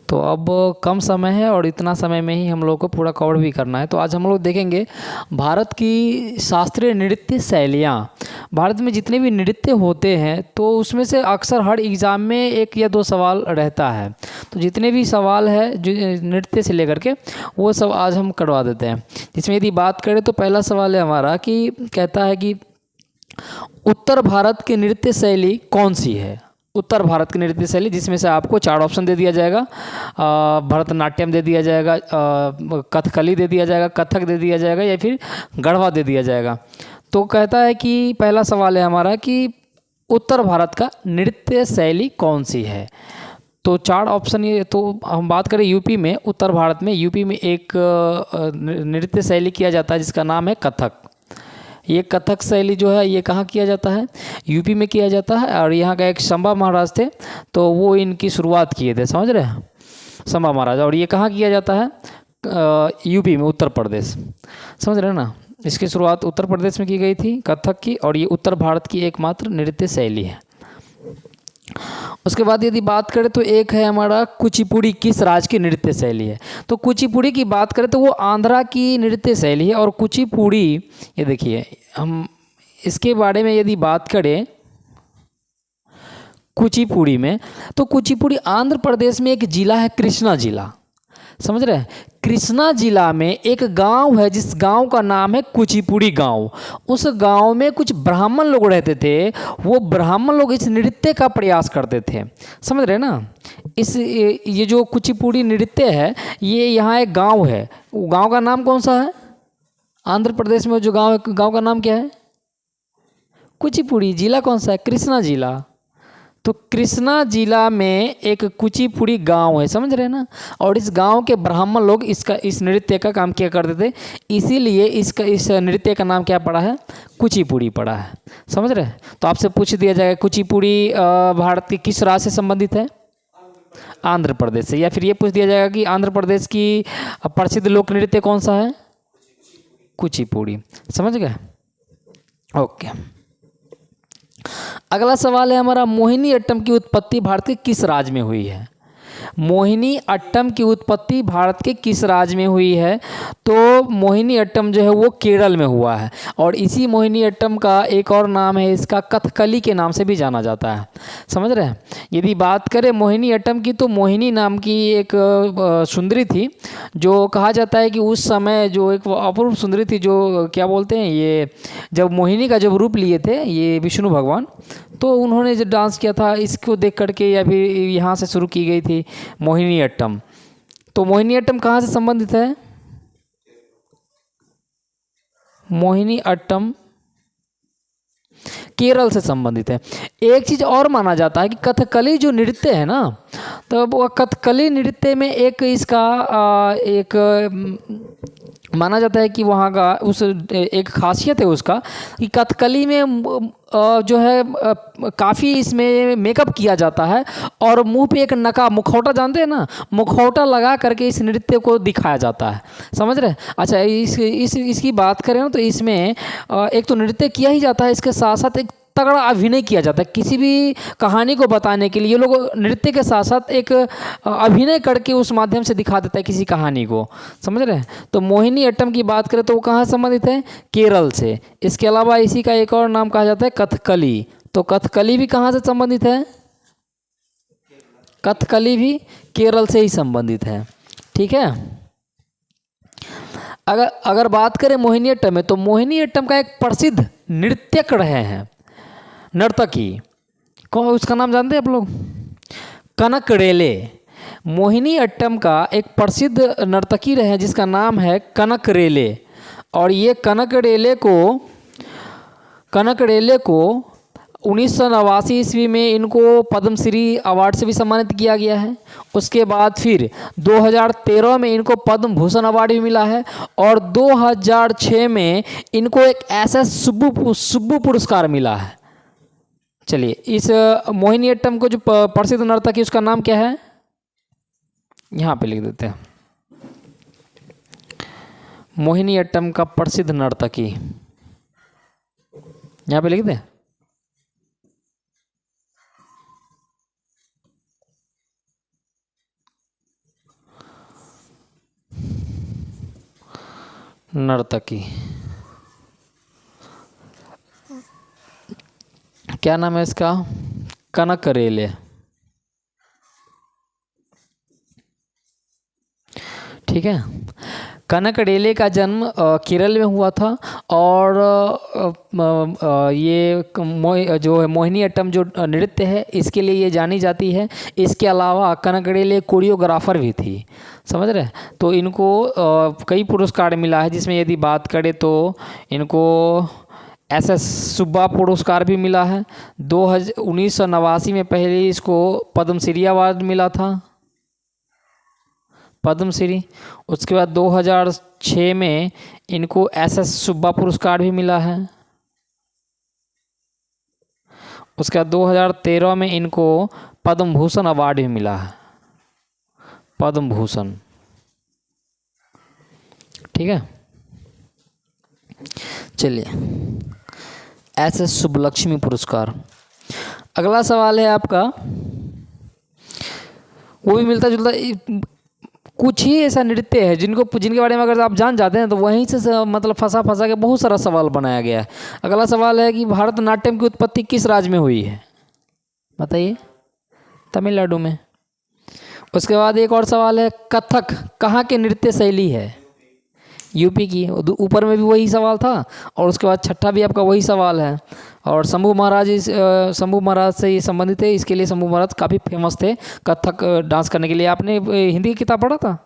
तो अब कम समय है और इतना समय में ही हम लोग को पूरा कवर भी करना है। तो आज हम लोग देखेंगे भारत की शास्त्रीय नृत्य शैलियाँ। भारत में जितने भी नृत्य होते हैं तो उसमें से अक्सर हर एग्ज़ाम में 1 या 2 सवाल रहता है। तो जितने भी सवाल है जो नृत्य से लेकर के वो सब आज हम करवा देते हैं। जिसमें यदि बात करें तो पहला सवाल है हमारा कि कहता है कि उत्तर भारत की नृत्य शैली कौन सी है। उत्तर भारत की नृत्य शैली, जिसमें से आपको 4 ऑप्शन दे दिया जाएगा। भरतनाट्यम दे दिया जाएगा, कथकली दे दिया जाएगा, कथक दे दिया जाएगा या फिर गढ़वा दे दिया जाएगा। तो कहता है कि पहला सवाल है हमारा कि उत्तर भारत का नृत्य शैली कौन सी है। तो 4 ऑप्शन ये, तो हम बात करें यूपी में, उत्तर भारत में यूपी में एक नृत्य शैली किया जाता है जिसका नाम है कथक। ये कथक शैली जो है ये कहाँ किया जाता है, यूपी में किया जाता है। और यहाँ का एक शंबा महाराज थे तो वो इनकी शुरुआत किए थे, समझ रहे हैं, शंबा महाराज। और ये कहाँ किया जाता है, यूपी में, उत्तर प्रदेश, समझ रहे हैं ना। इसकी शुरुआत उत्तर प्रदेश में की गई थी कथक की, और ये उत्तर भारत की एकमात्र नृत्य शैली है। उसके बाद यदि बात करें तो एक है हमारा कुचिपुड़ी, किस राज्य की नृत्य शैली है। तो कुचिपुड़ी की बात करें तो वो आंध्रा की नृत्य शैली है। और कुचिपुड़ी, ये देखिए, हम इसके बारे में यदि बात करें कुचिपुड़ी में, तो कुचिपुड़ी आंध्र प्रदेश में एक जिला है, कृष्णा जिला, समझ रहे हैं। कृष्णा जिला में एक गांव है जिस गांव का नाम है कुचिपुड़ी गांव। उस गांव में कुछ ब्राह्मण लोग रहते थे। वो ब्राह्मण लोग इस नृत्य का प्रयास करते थे, समझ रहे हैं ना। ये जो कुचिपुड़ी नृत्य है ये यहाँ एक गांव है। गांव का नाम कौन सा है, आंध्र प्रदेश में जो गांव है, गांव का नाम क्या है, कुचिपुड़ी। जिला कौन सा है, कृष्णा जिला। तो कृष्णा जिला में एक कुचिपुड़ी गांव है, समझ रहे हैं ना। और इस गांव के ब्राह्मण लोग इस नृत्य का काम किया करते थे, इसीलिए इस नृत्य का नाम क्या पड़ा है, कुचिपुड़ी पड़ा है, समझ रहे हैं। तो आपसे पूछ दिया जाएगा कुचिपुड़ी भारत के किस राज्य से संबंधित है, आंध्र प्रदेश से। या फिर ये पूछ दिया जाएगा कि आंध्र प्रदेश की प्रसिद्ध लोक नृत्य कौन सा है, कुचिपुड़ी, समझ गए। ओके, अगला सवाल है हमारा, मोहिनी अट्टम की उत्पत्ति भारत के किस राज्य में हुई है। मोहिनी अट्टम की उत्पत्ति भारत के किस राज्य में हुई है। तो मोहिनी अट्टम जो है वो केरल में हुआ है। और इसी मोहिनी अट्टम का एक और नाम है, इसका कथकली के नाम से भी जाना जाता है, समझ रहे हैं। यदि बात करें मोहिनी अट्टम की, तो मोहिनी नाम की एक सुंदरी थी, जो कहा जाता है कि उस समय जो एक अपूर्व सुंदरी थी, जो क्या बोलते हैं, ये जब मोहिनी का जब रूप लिए थे ये विष्णु भगवान, तो उन्होंने जो डांस किया था इसको देख करके या फिर यहाँ से शुरू की गई थी मोहिनी अट्टम। तो मोहिनी अट्टम कहाँ से संबंधित है, मोहिनी अट्टम केरल से संबंधित है। एक चीज़ और माना जाता है कि कथकली जो नृत्य है ना, तो वो कथकली नृत्य में एक इसका एक माना जाता है कि वहाँ का उस एक खासियत है उसका कि कथकली में जो है काफ़ी इसमें मेकअप किया जाता है और मुंह पे एक नकाब, मुखौटा जानते हैं ना, मुखौटा लगा करके इस नृत्य को दिखाया जाता है, समझ रहे हैं। अच्छा, इसकी बात करें ना तो इसमें एक तो नृत्य किया ही जाता है, इसके साथ साथ एक तगड़ा अभिनय किया जाता है। किसी भी कहानी को बताने के लिए ये लोग नृत्य के साथ साथ एक अभिनय करके उस माध्यम से दिखा देता है किसी कहानी को, समझ रहे हैं। तो मोहिनी अट्टम की बात करें तो वो कहाँ संबंधित है, केरल से। इसके अलावा इसी का एक और नाम कहा जाता है कथकली। तो कथकली भी कहाँ से संबंधित है, कथकली भी केरल से ही संबंधित है, ठीक है। अगर बात करें मोहिनी अट्टम में, तो मोहिनी अट्टम का एक प्रसिद्ध नृत्यक रहे हैं, नर्तकी, कौन, उसका नाम जानते हैं आप लोग, कनक रेले। मोहिनी अट्टम का एक प्रसिद्ध नर्तकी रहे हैं जिसका नाम है कनक रेले। और ये कनक रेले को 1989 ईस्वी में इनको पद्मश्री अवार्ड से भी सम्मानित किया गया है। उसके बाद फिर 2013 में इनको पद्म भूषण अवार्ड भी मिला है। और 2006 में इनको एक ऐसा सुब्बू पुरस्कार मिला है। चलिए, इस मोहिनी अट्टम को जो प्रसिद्ध नर्तकी उसका नाम क्या है, यहाँ पे लिख देते हैं, मोहिनी अट्टम का प्रसिद्ध नर्तकी, यहाँ पे लिख दें। नर्तकी, क्या नाम है इसका? कनक रेले। ठीक है। कनक रेले का जन्म केरल में हुआ था। और ये जो है मोहिनी अट्टम जो नृत्य है इसके लिए ये जानी जाती है। इसके अलावा कनक रेले कोरियोग्राफर भी थी, समझ रहे। तो इनको कई पुरस्कार मिला है, जिसमें यदि बात करें तो इनको SS सुब्बा पुरस्कार भी मिला है। 1989 में पहले इसको पद्मश्री अवार्ड मिला था, पद्मश्री। उसके बाद 2006 में इनको SS सुब्बा पुरस्कार भी मिला है। उसके बाद 2013 में इनको पद्म भूषण अवार्ड भी मिला है, पद्म भूषण। ठीक है, चलिए SS सुब्बलक्ष्मी पुरस्कार। अगला सवाल है आपका, वो भी मिलता जुलता, कुछ ही ऐसा नृत्य है जिनके बारे में अगर आप जान जाते हैं तो वहीं से मतलब फंसा के बहुत सारा सवाल बनाया गया है। अगला सवाल है कि भारतनाट्यम की उत्पत्ति किस राज्य में हुई है? बताइए। तमिलनाडु में। उसके बाद एक और सवाल है, कथक कहाँ की नृत्य शैली है? यूपी की। ऊपर में भी वही सवाल था। और उसके बाद छठा भी आपका वही सवाल है। और शंभू महाराज से ये संबंधित है। इसके लिए शंभू महाराज काफ़ी फेमस थे कथक डांस करने के लिए। आपने हिंदी की किताब पढ़ा था?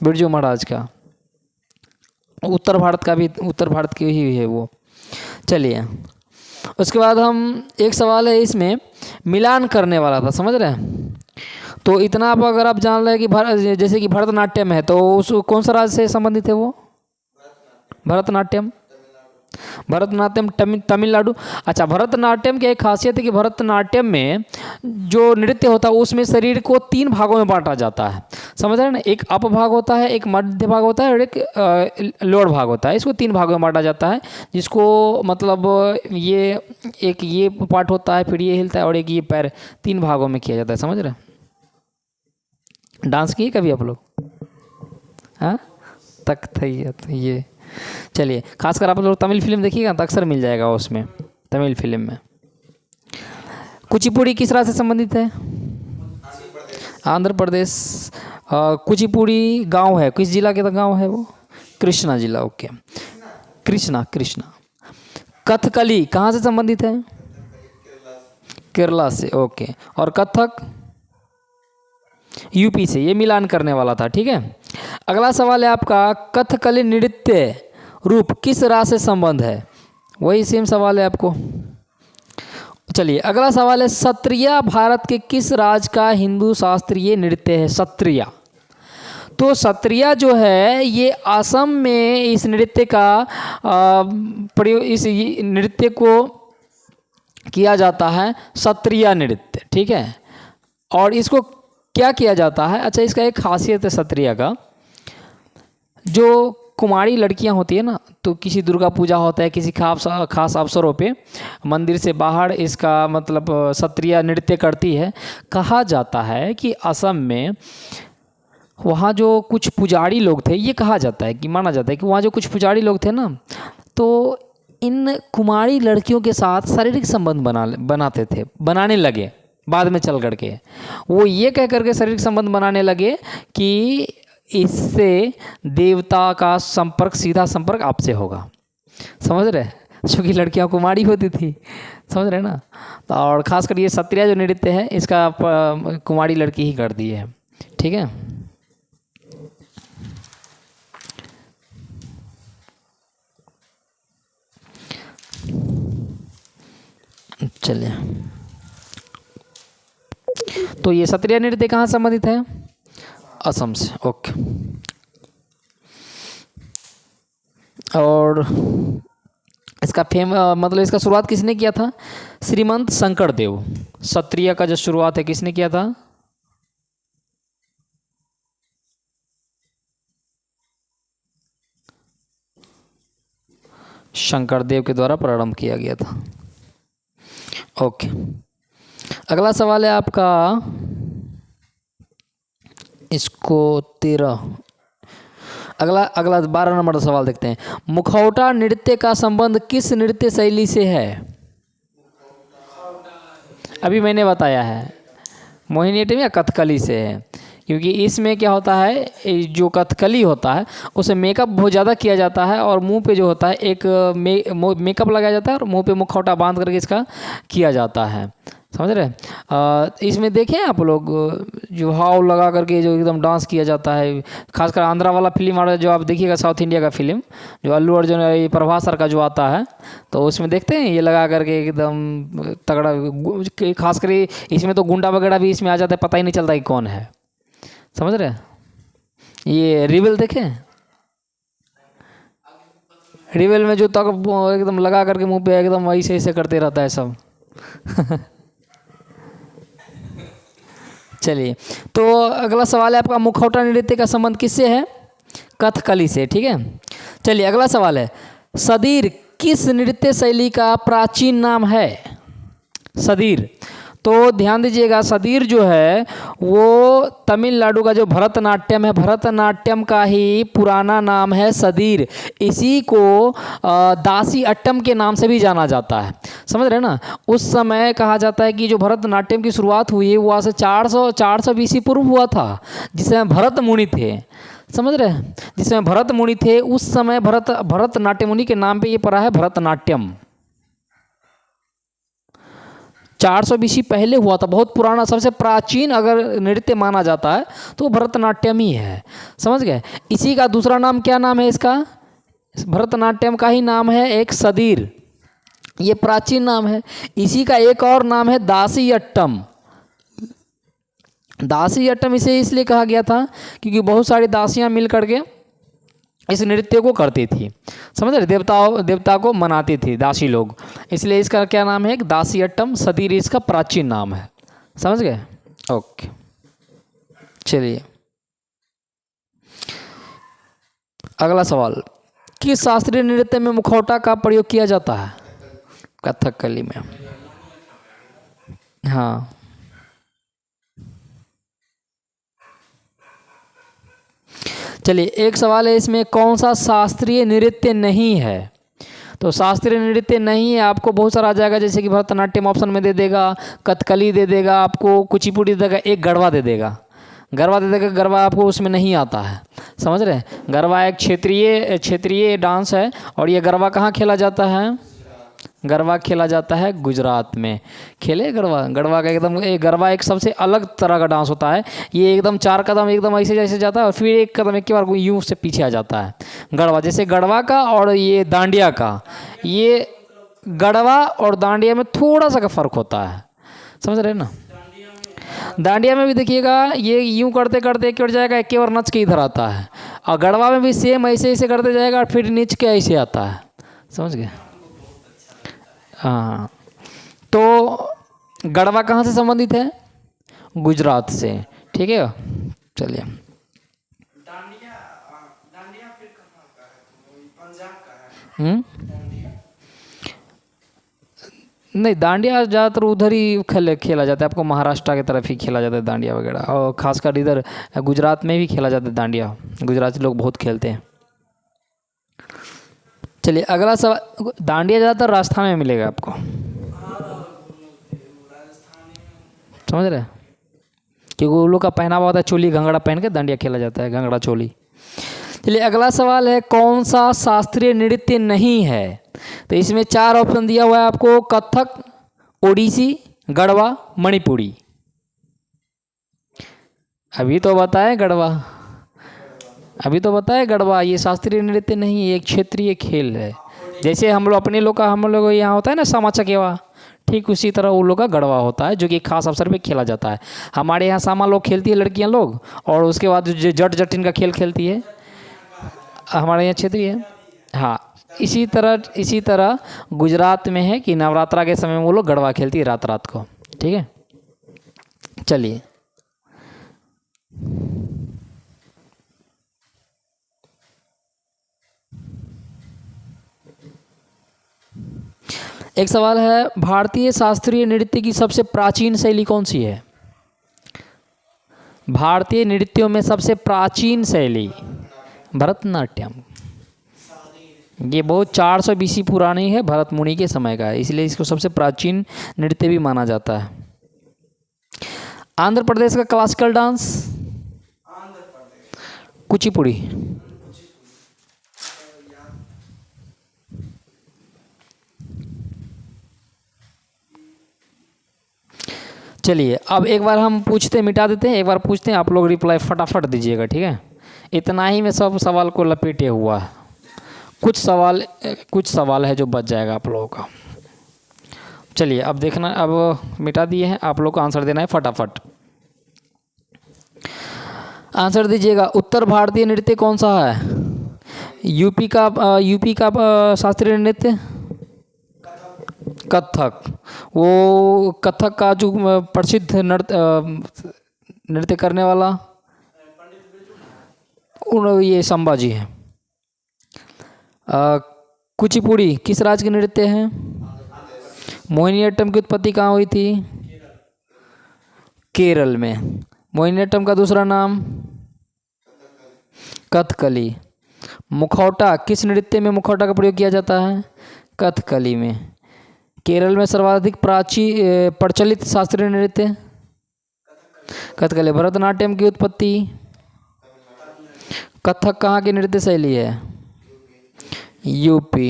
बिरजू महाराज का, उत्तर भारत की ही है वो। चलिए, उसके बाद हम एक सवाल है इसमें मिलान करने वाला था, समझ रहे हैं। तो इतना आप अगर आप जान रहे हैं कि जैसे कि भरतनाट्यम है तो उस कौन सा राज्य से संबंधित है वो? भरतनाट्यम तमिलनाडु। अच्छा, भरतनाट्यम की एक खासियत है कि भरतनाट्यम में जो नृत्य होता है उसमें शरीर को 3 भागों में बांटा जाता है, समझ रहे हैं ना। एक अप भाग होता है, एक मध्य भाग होता है और एक लोअर भाग होता है। इसको 3 भागों में बांटा जाता है, जिसको मतलब ये पार्ट होता है, फिर ये हिलता है और एक ये पैर, 3 भागों में किया जाता है, समझ रहे हैं। डांस किए कभी आप लोग? हाँ, तक था ये। चलिए, खासकर आप लोग तमिल फिल्म देखिएगा तो अक्सर मिल जाएगा उसमें, तमिल फिल्म में। कुचिपुड़ी किस राज्य से संबंधित है? आंध्र प्रदेश। कुचिपुड़ी गांव है, किस जिला के गांव है वो? कृष्णा जिला। ओके, कृष्णा। कथकली कहाँ से संबंधित है? केरला से। ओके, और कथक यूपी से। ये मिलान करने वाला था, ठीक है। अगला सवाल है आपका, कथकली नृत्य रूप किस राज्य से संबंध है? वही सेम सवाल है आपको। चलिए, अगला सवाल है, सत्रिया भारत के किस राज्य का हिंदू शास्त्रीय नृत्य है? सत्रिया। तो सत्रिया जो है ये असम में इस नृत्य का प्रयोग, इस नृत्य को किया जाता है, सत्रिया नृत्य, ठीक है। और इसको क्या किया जाता है? अच्छा, इसका एक खासियत है सत्रिया का, जो कुमारी लड़कियां होती है ना, तो किसी दुर्गा पूजा होता है, किसी खास अवसरों पे मंदिर से बाहर इसका मतलब सत्रिया नृत्य करती है। कहा जाता है कि असम में वहाँ जो कुछ पुजारी लोग थे, ये कहा जाता है कि माना जाता है कि वहाँ जो कुछ पुजारी लोग थे ना, तो इन कुमारी लड़कियों के साथ शारीरिक संबंध बनाने लगे। बाद में चल करके वो ये कह करके शारीरिक संबंध बनाने लगे कि इससे देवता का संपर्क, सीधा संपर्क आपसे होगा, समझ रहे। क्योंकि लड़कियां कुमारी होती थी, समझ रहे ना। तो और ख़ासकर ये सत्रिया जो नृत्य है इसका कुमारी लड़की ही करती है, ठीक है। चलिए, तो ये सत्रिया नृत्य कहाँ संबंधित है? असम से। ओके, और इसका मतलब इसका शुरुआत किसने किया था? श्रीमंत शंकरदेव। सत्रिया का जो शुरुआत है किसने किया था? शंकरदेव के द्वारा प्रारंभ किया गया था। ओके, अगला सवाल है आपका, इसको 13 अगला अगला 12 नंबर का सवाल देखते हैं। मुखौटा नृत्य का संबंध किस नृत्य शैली से है? अभी मैंने बताया है, मोहिनीअट्टम या कथकली से है, क्योंकि इसमें क्या होता है, जो कथकली होता है उसमें मेकअप बहुत ज़्यादा किया जाता है और मुंह पे जो होता है एक मेकअप लगाया जाता है और मुंह पे मुखौटा बांध करके इसका किया जाता है, समझ रहे। इसमें देखें आप लोग जो हाव लगा करके जो एकदम डांस किया जाता है, खासकर आंध्रा वाला फिल्म और जो आप देखिएगा साउथ इंडिया का फिल्म जो अल्लू अर्जुन ये प्रभास सर का जो आता है, तो उसमें देखते हैं ये लगा करके एकदम तगड़ा, खास कर इसमें तो गुंडा वगैरह भी इसमें आ जाता है, पता ही नहीं चलता कि कौन है, समझ रहे। ये रिवेल देखें, रिवेल में जो तक एकदम लगा करके मुंह पे एकदम ऐसे ऐसे करते रहता है सब। चलिए, तो अगला सवाल है आपका, मुखौटा नृत्य का संबंध किससे है? कथकली से, ठीक है। चलिए अगला सवाल है, सदीर किस नृत्य शैली का प्राचीन नाम है? सदीर, तो ध्यान दीजिएगा, सदीर जो है वो तमिलनाडु का जो भरतनाट्यम है, भरतनाट्यम का ही पुराना नाम है सदीर। इसी को दासी अट्टम के नाम से भी जाना जाता है, समझ रहे हैं ना। उस समय कहा जाता है कि जो भरतनाट्यम की शुरुआत हुई है वो आज से 400 बीसी पूर्व हुआ था, जिसमें भरत मुनि थे, समझ रहे हैं, जिसमें भरत मुनि थे। उस समय भरतनाट्यम मुनि के नाम पे ये पड़ा है भरतनाट्यम। 400 बीसी पहले हुआ था, बहुत पुराना, सबसे प्राचीन अगर नृत्य माना जाता है तो भरतनाट्यम ही है, समझ गए। इसी का दूसरा नाम क्या नाम है इसका? भरतनाट्यम का ही नाम है एक सदीर, ये प्राचीन नाम है। इसी का एक और नाम है दासी अट्टम। दासी अट्टम इसे इसलिए कहा गया था क्योंकि बहुत सारी दासियां मिल करके इस नृत्य को करती थी, समझ रहे, देवता को मनाती थी दासी लोग, इसलिए इसका क्या नाम है? दासी अट्टम सदीर, इसका प्राचीन नाम है, समझ गए। ओके, चलिए अगला सवाल, किस शास्त्रीय नृत्य में मुखौटा का प्रयोग किया जाता है? कथकली में। हाँ, चलिए एक सवाल है, इसमें कौन सा शास्त्रीय नृत्य नहीं है? तो शास्त्रीय नृत्य नहीं है, आपको बहुत सारा आ जाएगा, जैसे कि भरतनाट्यम ऑप्शन में दे देगा, कथकली दे देगा, आपको कुचिपुड़ी दे देगा, एक गरबा दे देगा, गरबा आपको उसमें नहीं आता है, समझ रहे हैं। गरबा एक क्षेत्रीय डांस है और ये गरबा कहाँ खेला जाता है? गरबा खेला जाता है गुजरात में। खेले गरबा का एकदम, गरबा एक सबसे अलग तरह का डांस होता है। ये एकदम 4 कदम एकदम ऐसे जैसे जाता है और फिर एक कदम एक बार यूं से पीछे आ जाता है। गरबा जैसे गरबा का और ये दांडिया का, ये गरबा और दांडिया में थोड़ा सा का फर्क होता है, समझ रहे हैं ना। दांडिया में भी देखिएगा ये यूं करते करते एक बार जाएगा, एक बार नच के इधर आता है, और गरबा में भी सेम ऐसे ऐसे करते जाएगा और फिर नीच के ऐसे आता है, समझ गए। हाँ, तो गरबा कहाँ से संबंधित है? गुजरात से, ठीक है। चलिए, नहीं, दांडिया ज़्यादातर उधर ही खेला जाता है, आपको महाराष्ट्र की तरफ ही खेला जाता है दांडिया वगैरह, और खासकर इधर गुजरात में भी खेला जाता है दांडिया, गुजराती लोग बहुत खेलते हैं। चलिए अगला सवाल, दांडिया ज़्यादातर राजस्थान में मिलेगा आपको, समझ रहे हैं, क्योंकि वो लोग का पहनावा होता है चोली घंगड़ा पहन के दांडिया खेला जाता है, घंगड़ा चोली। चलिए अगला सवाल है, कौन सा शास्त्रीय नृत्य नहीं है? तो इसमें 4 ऑप्शन दिया हुआ है आपको, कथक, ओडिसी, गढ़वा, मणिपुरी। अभी तो बताए गढ़वा, ये शास्त्रीय नृत्य नहीं, ये एक क्षेत्रीय खेल है। जैसे हम लोग यहाँ होता है ना सामा चकेवा, ठीक उसी तरह वो लोग का गढ़वा होता है, जो कि खास अवसर पे खेला जाता है। हमारे यहाँ सामा लोग खेलती है लड़कियाँ लोग, और उसके बाद जो जट जटिन का खेल खेलती है, हमारे यहाँ क्षेत्रीय है। हाँ, इसी तरह गुजरात में है कि नवरात्रा के समय में वो लोग गढ़वा खेलती है रात को, ठीक है। चलिए एक सवाल है, भारतीय शास्त्रीय नृत्य की सबसे प्राचीन शैली कौन सी है? भारतीय नृत्यों में सबसे प्राचीन शैली भरतनाट्यम। ये बहुत 400 BC पुरानी है, भरत मुनि के समय का है, इसलिए इसको सबसे प्राचीन नृत्य भी माना जाता है। आंध्र प्रदेश का क्लासिकल डांस कुचिपुड़ी। चलिए अब एक बार हम पूछते मिटा देते हैं, एक बार पूछते हैं, आप लोग रिप्लाई फटाफट दीजिएगा, ठीक है। इतना ही में सब सवाल को लपेटे हुआ है, कुछ सवाल है जो बच जाएगा आप लोगों का। चलिए अब देखना, अब मिटा दिए हैं, आप लोग को आंसर देना है फटाफट। आंसर दीजिएगा। उत्तर भारतीय नृत्य कौन सा है? यूपी का शास्त्रीय नृत्य कथक। वो कथक का जो प्रसिद्ध नृत्य करने वाला ये संभाजी है। कुचिपुड़ी किस राज्य के नृत्य है? मोहिनीअट्टम की उत्पत्ति कहाँ हुई थी? केरल में। मोहिनीअट्टम का दूसरा नाम कथकली। मुखौटा किस नृत्य में मुखौटा का प्रयोग किया जाता है? कथकली में। केरल में सर्वाधिक प्रचलित शास्त्रीय नृत्य कथकली। भरतनाट्यम की उत्पत्ति? कथक कहाँ की नृत्य शैली है? यूपी।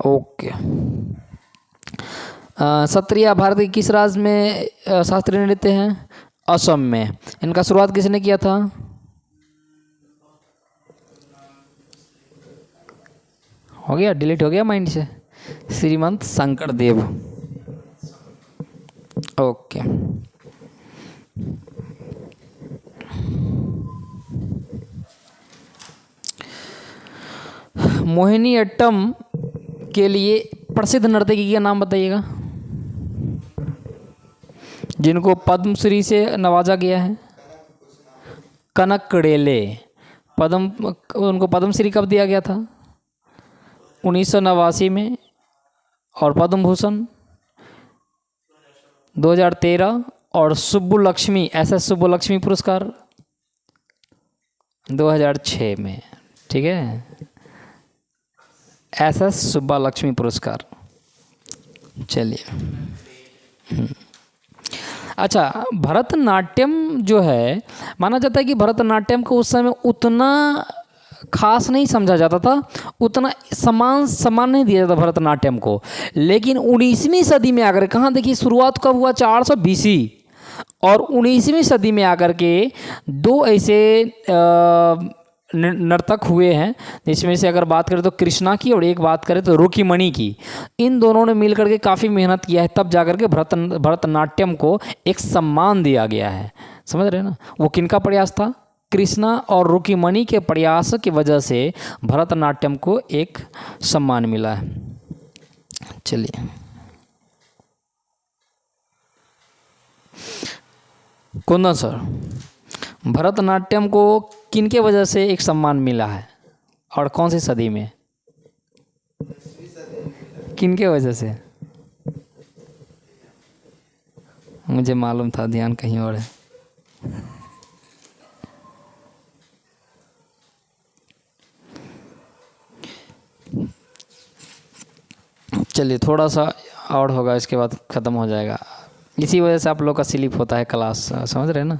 ओके। सत्रिया भारत के किस राज्य में शास्त्रीय नृत्य है? असम में। इनका शुरुआत किसने किया था? हो गया, डिलीट हो गया माइंड से। श्रीमंत शंकरदेव। ओके। मोहिनीअट्टम के लिए प्रसिद्ध नर्तकी का नाम बताइएगा, जिनको पद्मश्री से नवाजा गया है। कनकड़ेले। उनको पद्मश्री कब दिया गया था? 1989 में। और पद्म भूषण 2013। और सुब्बुलक्ष्मी SS सुब्बुलक्ष्मी पुरस्कार 2006 में, ठीक है। SS सुब्बालक्ष्मी पुरस्कार। चलिए अच्छा, भरतनाट्यम जो है, माना जाता है कि भरतनाट्यम को उस समय उतना खास नहीं समझा जाता था, उतना सम्मान नहीं दिया जाता भरतनाट्यम को। लेकिन 19वीं सदी में आकर, कहाँ देखिए शुरुआत कब हुआ? 400 BC। और 19वीं सदी में आकर के दो ऐसे नर्तक हुए हैं, जिसमें से अगर बात करें तो कृष्णा की और एक बात करें तो रुक्मिणी की। इन दोनों ने मिलकर के काफ़ी मेहनत किया है, तब जाकर के भरतनाट्यम को एक सम्मान दिया गया है। समझ रहे हैं ना? वो किनका प्रयास था? कृष्णा और रुक्मिणी के प्रयास की वजह से भरतनाट्यम को एक सम्मान मिला है। चलिए कुंदन सर, भरतनाट्यम को किनके वजह से एक सम्मान मिला है और कौन सी सदी में? किनके वजह से? मुझे मालूम था, ध्यान कहीं और है। चलिए थोड़ा सा और होगा, इसके बाद ख़त्म हो जाएगा। इसी वजह से आप लोग का स्लिप होता है क्लास, समझ रहे हैं ना?